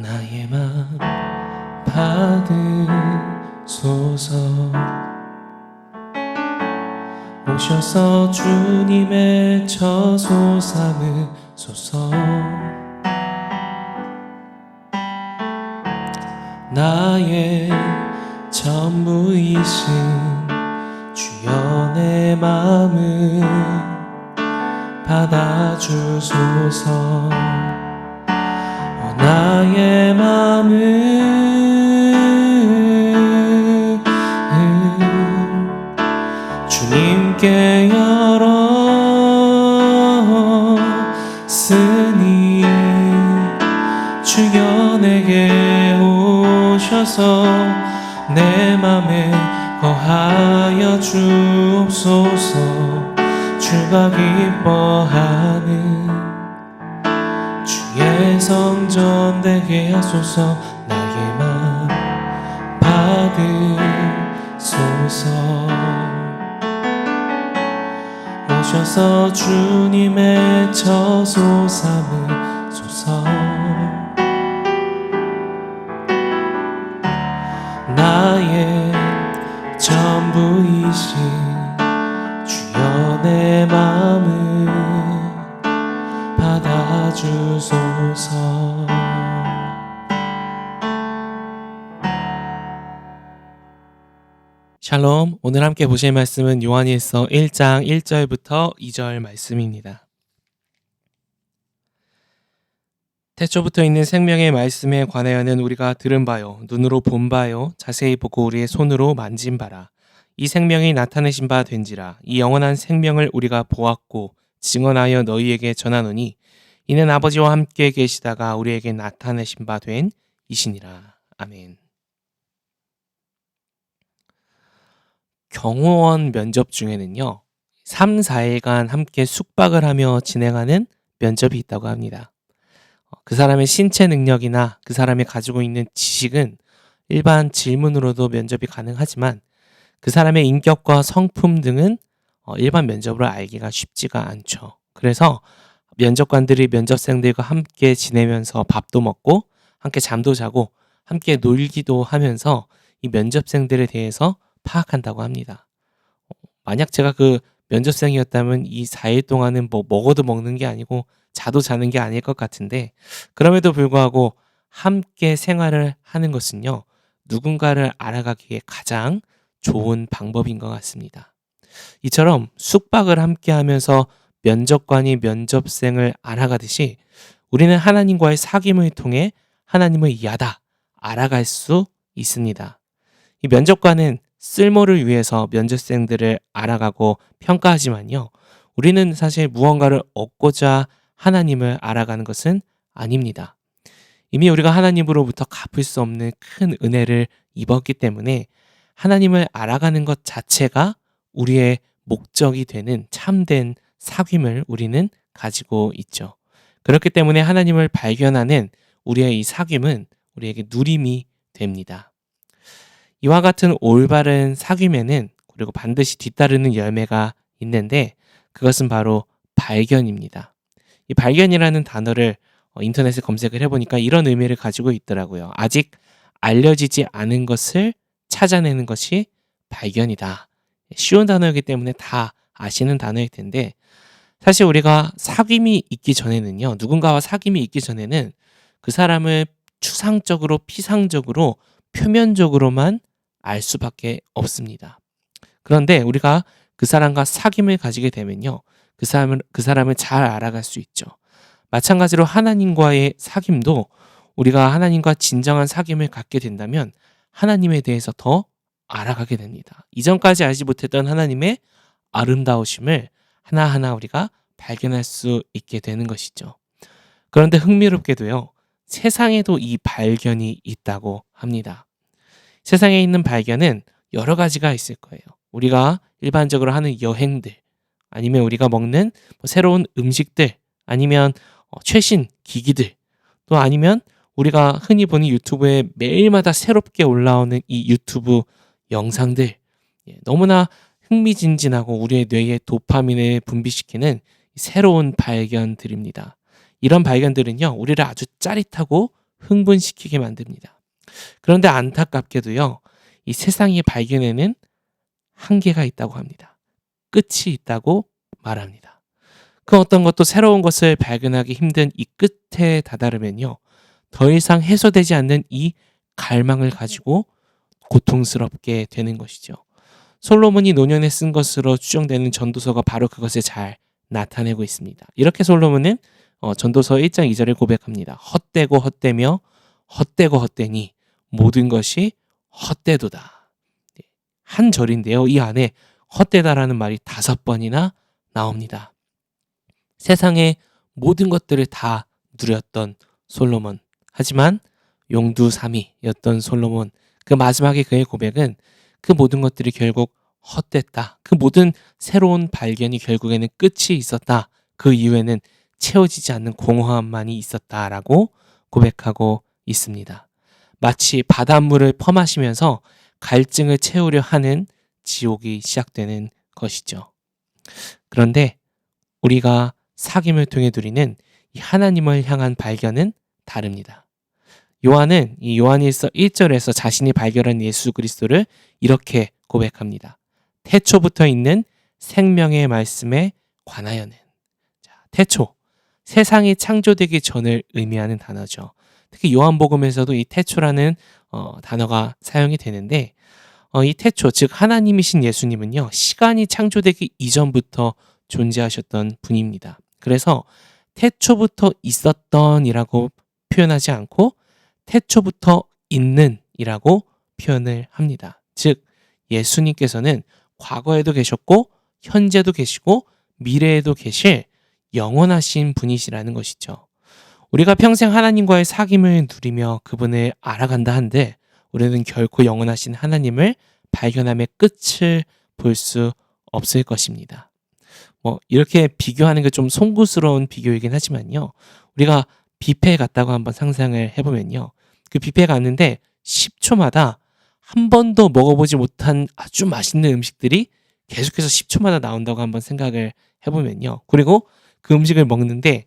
나의 맘 받으소서. 오셔서 주님의 처소 삼으소서. 나의 전부이신 주여 내 맘을 받아주소서. 나의 맘을 주님께 열었으니 주여 내게 오셔서 내 맘에 거하여 주옵소서. 주가 기뻐하는 주의 성전 되게 하소서. 나의 맘 받으소서. 오셔서 주님의 처소 삼으소서. 나의 전부이신 주여 내 맘을 받아주소서. 샬롬. 오늘 함께 보실 말씀은 요한일서 1장 1절부터 2절 말씀입니다. 태초부터 있는 생명의 말씀에 관하여는 우리가 들은 바요, 눈으로 본 바요, 자세히 보고 우리의 손으로 만진 바라. 이 생명이 나타내신 바 된지라. 이 영원한 생명을 우리가 보았고 증언하여 너희에게 전하노니 이는 아버지와 함께 계시다가 우리에게 나타내신 바 된 이시니라. 아멘. 경호원 면접 중에는요, 3, 4일간 함께 숙박을 하며 진행하는 면접이 있다고 합니다. 그 사람의 신체 능력이나 그 사람이 가지고 있는 지식은 일반 질문으로도 면접이 가능하지만 그 사람의 인격과 성품 등은 일반 면접으로 알기가 쉽지가 않죠. 그래서 면접관들이 면접생들과 함께 지내면서 밥도 먹고 함께 잠도 자고 함께 놀기도 하면서 이 면접생들에 대해서 파악한다고 합니다. 만약 제가 그 면접생이었다면 이 4일 동안은 먹어도 먹는 게 아니고 자도 자는 게 아닐 것 같은데, 그럼에도 불구하고 함께 생활을 하는 것은요, 누군가를 알아가기에 가장 좋은 방법인 것 같습니다. 이처럼 숙박을 함께 하면서 면접관이 면접생을 알아가듯이 우리는 하나님과의 사귐을 통해 하나님을 야다 알아갈 수 있습니다. 이 면접관은 쓸모를 위해서 면접생들을 알아가고 평가하지만요, 우리는 사실 무언가를 얻고자 하나님을 알아가는 것은 아닙니다. 이미 우리가 하나님으로부터 갚을 수 없는 큰 은혜를 입었기 때문에 하나님을 알아가는 것 자체가 우리의 목적이 되는 참된 사귐을 우리는 가지고 있죠. 그렇기 때문에 하나님을 발견하는 우리의 이 사귐은 우리에게 누림이 됩니다. 이와 같은 올바른 사귐에는 그리고 반드시 뒤따르는 열매가 있는데 그것은 바로 발견입니다. 이 발견이라는 단어를 인터넷에 검색을 해보니까 이런 의미를 가지고 있더라고요. 아직 알려지지 않은 것을 찾아내는 것이 발견이다. 쉬운 단어이기 때문에 다 아시는 단어일 텐데, 사실 우리가 사귐이 있기 전에는요, 누군가와 사귐이 있기 전에는 그 사람을 추상적으로, 피상적으로, 표면적으로만 알 수밖에 없습니다. 그런데 우리가 그 사람과 사귐을 가지게 되면요, 그 사람을 잘 알아갈 수 있죠. 마찬가지로 하나님과의 사귐도 우리가 하나님과 진정한 사귐을 갖게 된다면 하나님에 대해서 더 알아가게 됩니다. 이전까지 알지 못했던 하나님의 아름다우심을 하나하나 우리가 발견할 수 있게 되는 것이죠. 그런데 흥미롭게도요, 세상에도 이 발견이 있다고 합니다. 세상에 있는 발견은 여러 가지가 있을 거예요. 우리가 일반적으로 하는 여행들, 아니면 우리가 먹는 새로운 음식들, 아니면 최신 기기들, 또 아니면 우리가 흔히 보는 유튜브에 매일마다 새롭게 올라오는 이 유튜브 영상들, 너무나 흥미진진하고 우리의 뇌에 도파민을 분비시키는 새로운 발견들입니다. 이런 발견들은요, 우리를 아주 짜릿하고 흥분시키게 만듭니다. 그런데 안타깝게도요, 이 세상이 발견에는 한계가 있다고 합니다. 끝이 있다고 말합니다. 그 어떤 것도 새로운 것을 발견하기 힘든 이 끝에 다다르면요, 더 이상 해소되지 않는 이 갈망을 가지고 고통스럽게 되는 것이죠. 솔로몬이 노년에 쓴 것으로 추정되는 전도서가 바로 그것을 잘 나타내고 있습니다. 이렇게 솔로몬은 전도서 1장 2절에 고백합니다. 헛되고 헛되며 헛되고 헛되니 모든 것이 헛되도다. 한 절인데요, 이 안에 헛되다라는 말이 5번이나 나옵니다. 세상의 모든 것들을 다 누렸던 솔로몬, 하지만 용두사미였던 솔로몬, 그 마지막에 그의 고백은 그 모든 것들이 결국 헛됐다. 그 모든 새로운 발견이 결국에는 끝이 있었다. 그 이후에는 채워지지 않는 공허함만이 있었다라고 고백하고 있습니다. 마치 바닷물을 퍼마시면서 갈증을 채우려 하는 지옥이 시작되는 것이죠. 그런데 우리가 사귐을 통해 누리는 이 하나님을 향한 발견은 다릅니다. 요한은 이 요한일서 1절에서 자신이 발견한 예수 그리스도를 이렇게 고백합니다. 태초부터 있는 생명의 말씀에 관하여는. 자, 태초, 세상이 창조되기 전을 의미하는 단어죠. 특히 요한복음에서도 이 태초라는 단어가 사용이 되는데, 이 태초, 즉 하나님이신 예수님은요, 시간이 창조되기 이전부터 존재하셨던 분입니다. 그래서 태초부터 있었던이라고 표현하지 않고 태초부터 있는이라고 표현을 합니다. 즉 예수님께서는 과거에도 계셨고 현재도 계시고 미래에도 계실 영원하신 분이시라는 것이죠. 우리가 평생 하나님과의 사귐을 누리며 그분을 알아간다 한들 우리는 결코 영원하신 하나님을 발견함의 끝을 볼 수 없을 것입니다. 이렇게 비교하는 게 좀 송구스러운 비교이긴 하지만요, 우리가 뷔페에 갔다고 한번 상상을 해보면요, 그 뷔페에 갔는데 10초마다 한 번도 먹어보지 못한 아주 맛있는 음식들이 계속해서 10초마다 나온다고 한번 생각을 해보면요, 그리고 그 음식을 먹는데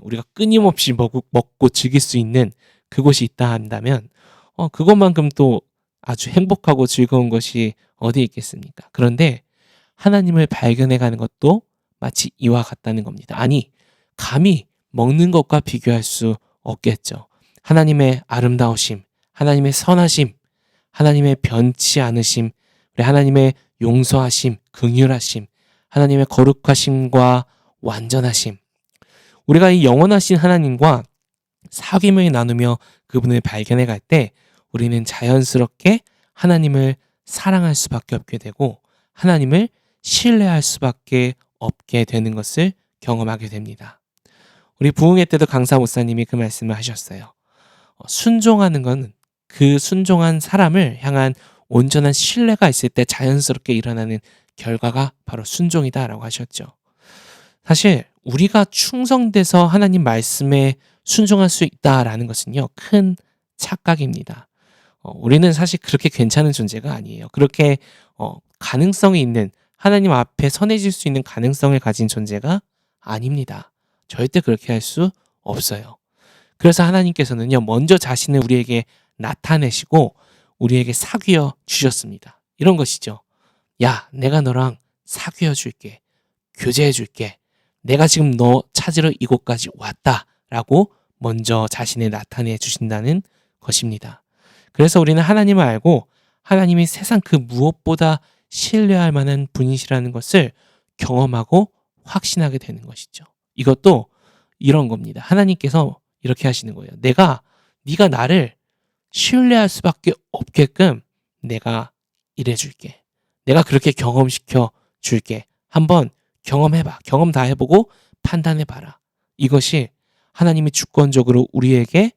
우리가 끊임없이 먹고 즐길 수 있는 그곳이 있다 한다면 그것만큼 또 아주 행복하고 즐거운 것이 어디 있겠습니까? 그런데 하나님을 발견해가는 것도 마치 이와 같다는 겁니다. 아니, 감히 먹는 것과 비교할 수 없겠죠. 하나님의 아름다우심, 하나님의 선하심, 하나님의 변치 않으심, 우리 하나님의 용서하심, 긍휼하심, 하나님의 거룩하심과 완전하심. 우리가 이 영원하신 하나님과 사귐을 나누며 그분을 발견해 갈 때 우리는 자연스럽게 하나님을 사랑할 수밖에 없게 되고 하나님을 신뢰할 수밖에 없게 되는 것을 경험하게 됩니다. 우리 부흥회 때도 강사 목사님이 그 말씀을 하셨어요. 순종하는 건 그 순종한 사람을 향한 온전한 신뢰가 있을 때 자연스럽게 일어나는 결과가 바로 순종이다라고 하셨죠. 사실 우리가 충성돼서 하나님 말씀에 순종할 수 있다라는 것은요, 큰 착각입니다. 우리는 사실 그렇게 괜찮은 존재가 아니에요. 그렇게 가능성이 있는, 하나님 앞에 선해질 수 있는 가능성을 가진 존재가 아닙니다. 절대 그렇게 할 수 없어요. 그래서 하나님께서는요, 먼저 자신을 우리에게 나타내시고 우리에게 사귀어 주셨습니다. 이런 것이죠. 야, 내가 너랑 사귀어 줄게. 교제해 줄게. 내가 지금 너 찾으러 이곳까지 왔다라고 먼저 자신을 나타내 주신다는 것입니다. 그래서 우리는 하나님을 알고 하나님이 세상 그 무엇보다 신뢰할 만한 분이시라는 것을 경험하고 확신하게 되는 것이죠. 이것도 이런 겁니다. 하나님께서 이렇게 하시는 거예요. 네가 나를 신뢰할 수밖에 없게끔 내가 일해줄게. 내가 그렇게 경험시켜 줄게. 한번 경험해봐. 경험 다 해보고 판단해봐라. 이것이 하나님이 주권적으로 우리에게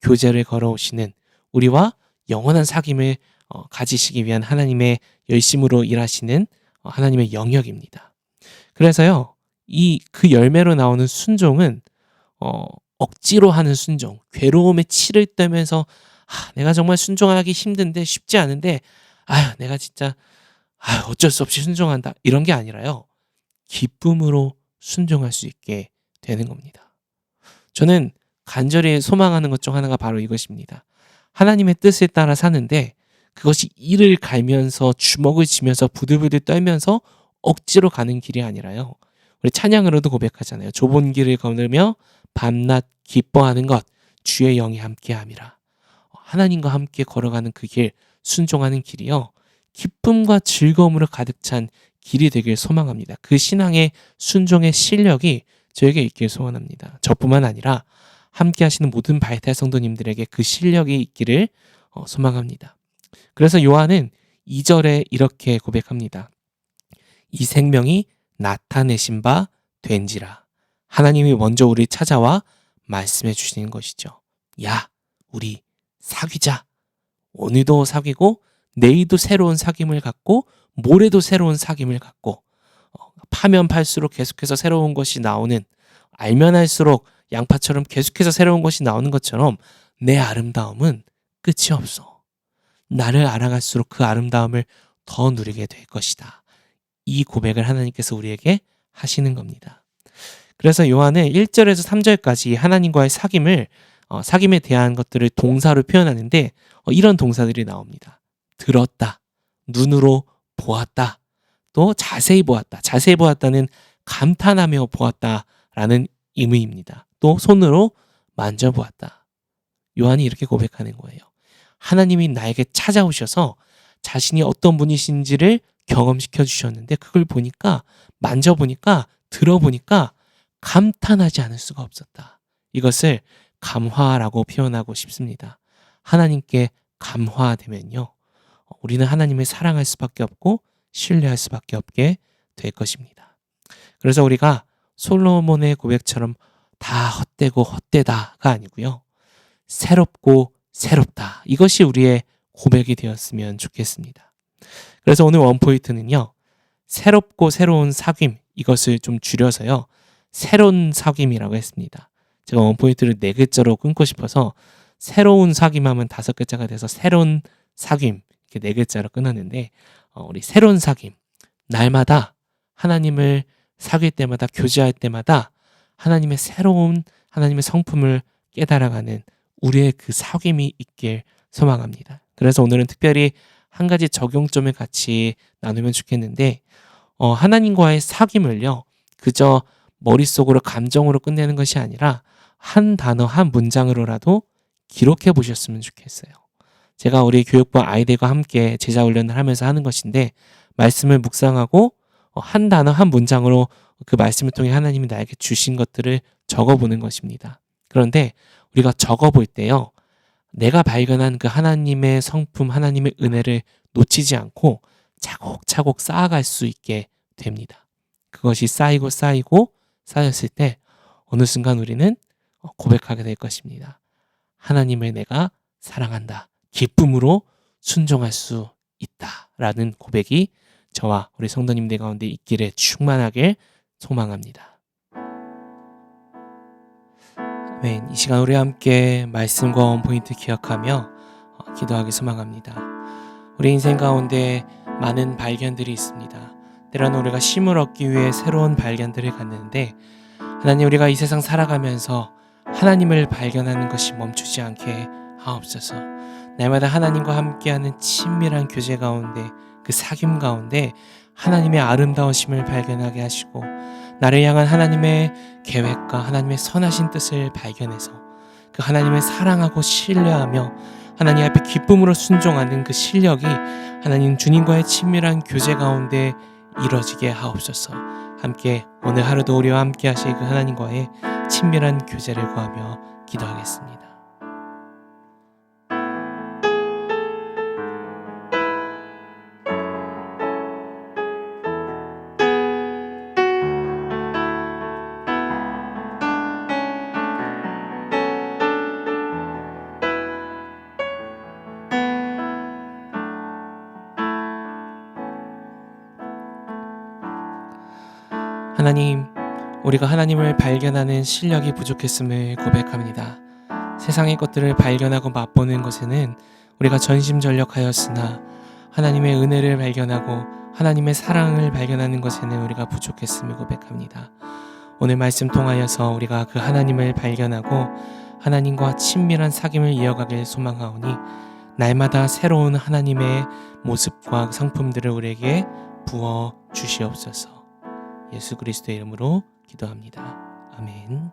교제를 걸어오시는, 우리와 영원한 사귐을 가지시기 위한 하나님의 열심으로 일하시는 하나님의 영역입니다. 그래서요, 그 열매로 나오는 순종은 억지로 하는 순종, 괴로움에 치를 떨면서 내가 정말 순종하기 힘든데, 쉽지 않은데 내가 진짜 어쩔 수 없이 순종한다, 이런 게 아니라요, 기쁨으로 순종할 수 있게 되는 겁니다. 저는 간절히 소망하는 것 중 하나가 바로 이것입니다. 하나님의 뜻에 따라 사는데 그것이 이를 갈면서 주먹을 쥐면서 부들부들 떨면서 억지로 가는 길이 아니라요. 우리 찬양으로도 고백하잖아요. 좁은 길을 걸으며 밤낮 기뻐하는 것 주의 영이 함께함이라. 하나님과 함께 걸어가는 그 길, 순종하는 길이요. 기쁨과 즐거움으로 가득 찬 길이 되길 소망합니다. 그 신앙의 순종의 실력이 저에게 있길 소원합니다. 저뿐만 아니라 함께 하시는 모든 바이탈 성도님들에게 그 실력이 있기를 소망합니다. 그래서 요한은 2절에 이렇게 고백합니다. 이 생명이 나타내신 바 된지라. 하나님이 먼저 우리를 찾아와 말씀해 주시는 것이죠. 야, 우리 사귀자. 오늘도 사귀고 내일도 새로운 사귐을 갖고 모레도 새로운 사귐을 갖고 파면 팔수록 계속해서 새로운 것이 나오는, 알면 할수록 양파처럼 계속해서 새로운 것이 나오는 것처럼 내 아름다움은 끝이 없어. 나를 알아갈수록 그 아름다움을 더 누리게 될 것이다. 이 고백을 하나님께서 우리에게 하시는 겁니다. 그래서 요한은 1절에서 3절까지 하나님과의 사귐에 대한 것들을 동사로 표현하는데 이런 동사들이 나옵니다. 들었다, 눈으로 보았다, 또 자세히 보았다. 자세히 보았다는 감탄하며 보았다라는 의미입니다. 또 손으로 만져보았다. 요한이 이렇게 고백하는 거예요. 하나님이 나에게 찾아오셔서 자신이 어떤 분이신지를 경험시켜 주셨는데 그걸 보니까, 만져보니까, 들어보니까 감탄하지 않을 수가 없었다. 이것을 감화라고 표현하고 싶습니다. 하나님께 감화되면요, 우리는 하나님을 사랑할 수밖에 없고 신뢰할 수밖에 없게 될 것입니다. 그래서 우리가 솔로몬의 고백처럼 다 헛되고 헛되다가 아니고요, 새롭고 새롭다. 이것이 우리의 고백이 되었으면 좋겠습니다. 그래서 오늘 원포인트는요, 새롭고 새로운 사귐, 이것을 좀 줄여서요, 새로운 사귐이라고 했습니다. 제가 원포인트를 4글자로 끊고 싶어서 새로운 사귐하면 5글자가 돼서 새로운 사귐, 이렇게 4글자로 끊었는데 우리 새로운 사귐, 날마다 하나님을 사귈 때마다, 교제할 때마다 하나님의 새로운 하나님의 성품을 깨달아가는 우리의 그 사귐이 있길 소망합니다. 그래서 오늘은 특별히 한 가지 적용점을 같이 나누면 좋겠는데, 하나님과의 사귐을요, 그저 머릿속으로 감정으로 끝내는 것이 아니라 한 단어 한 문장으로라도 기록해 보셨으면 좋겠어요. 제가 우리 교육부 아이들과 함께 제자 훈련을 하면서 하는 것인데, 말씀을 묵상하고 한 단어 한 문장으로 그 말씀을 통해 하나님이 나에게 주신 것들을 적어보는 것입니다. 그런데 우리가 적어볼 때요, 내가 발견한 그 하나님의 성품, 하나님의 은혜를 놓치지 않고 차곡차곡 쌓아갈 수 있게 됩니다. 그것이 쌓이고 쌓였을 때 어느 순간 우리는 고백하게 될 것입니다. 하나님을 내가 사랑한다. 기쁨으로 순종할 수 있다라는 고백이 저와 우리 성도님들 가운데 있기를 충만하길 소망합니다. 아멘. 이 시간 우리 함께 말씀과 원포인트 기억하며 기도하기 소망합니다. 우리 인생 가운데 많은 발견들이 있습니다. 때로는 우리가 쉼을 얻기 위해 새로운 발견들을 갖는데, 하나님, 우리가 이 세상 살아가면서 하나님을 발견하는 것이 멈추지 않게 하옵소서. 날마다 하나님과 함께하는 친밀한 교제 가운데, 그 사귐 가운데 하나님의 아름다우심을 발견하게 하시고, 나를 향한 하나님의 계획과 하나님의 선하신 뜻을 발견해서 그 하나님을 사랑하고 신뢰하며 하나님 앞에 기쁨으로 순종하는 그 실력이 하나님 주님과의 친밀한 교제 가운데 이루어지게 하옵소서. 함께 오늘 하루도 우리와 함께 하실 그 하나님과의 친밀한 교제를 구하며 기도하겠습니다. 하나님, 우리가 하나님을 발견하는 실력이 부족했음을 고백합니다. 세상의 것들을 발견하고 맛보는 것에는 우리가 전심전력하였으나 하나님의 은혜를 발견하고 하나님의 사랑을 발견하는 것에는 우리가 부족했음을 고백합니다. 오늘 말씀 통하여서 우리가 그 하나님을 발견하고 하나님과 친밀한 사귐을 이어가길 소망하오니 날마다 새로운 하나님의 모습과 상품들을 우리에게 부어 주시옵소서. 예수 그리스도의 이름으로 기도합니다. 아멘.